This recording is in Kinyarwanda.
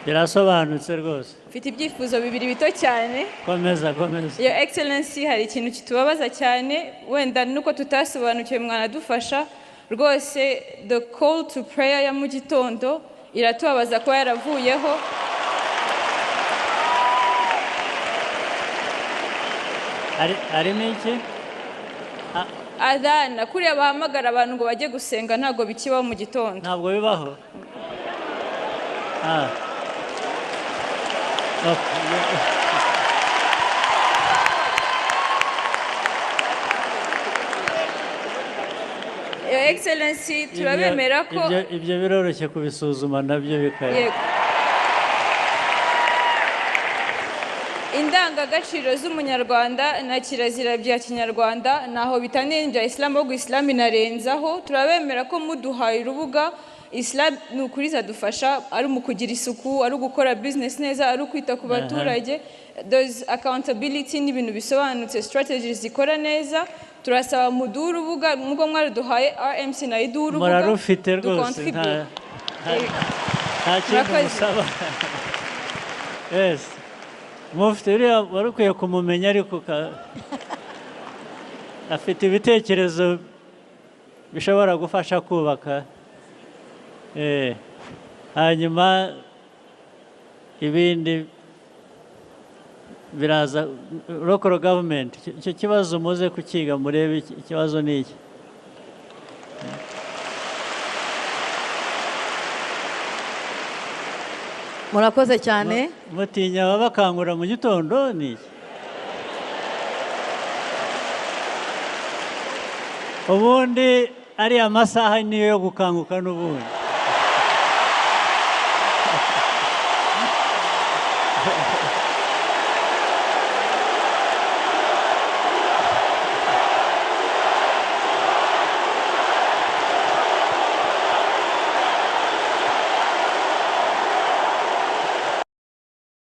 birasobanutse rwose. Mfite ibyifuzo bibiri bito cyane. Komeza. Your Excellency, hari ikintu kitubabaza cyane, wenda nuko tutasobanukiwe mwanadufasha. Rwose the call to prayer ya mu gitondo iratubabaza kuba yaravuyeho. Arimo iki? Adhan, kuriya bahamagara abantu ngo bajye gusenga ntago bikibaho mu gitondo. Ntabwo bibaho. Your Excellency, turabemera ko ibyo biroroshye kubisuzuma nabyo bikaya. Indangagaciro z'umunyarwanda na kirazira bya kinyarwanda naho bitaniye n'ibya Islam, ahubwo Islam inarenzaho. Turabemera ko muduhaye urubuga, Islam ni ukuri zadufasha, ari mu kugira isuku, ari gukora business neza, ari kwita ku baturage. Those accountability n'ibintu bisobanutse, strategies zikora neza. Turasaba muduha urubuga nk'uko mwaruduhaye, RMC na iduha urubuga. Murarufite rwose, nta kintu musaba. Yes. Mufite uriya wari ukwiye kumumenya, ariko afite ibitekerezo bishobora gufasha kubaka. Hanyuma ibindi biraza local government. Icyo kibazo muze kukiga murebe ikibazo ni iki. Murakoze cyane. Mutinya babakangura mu gitondo ni iki? Ubundi ari amasaha niyo yo gukanguka n'ubundi.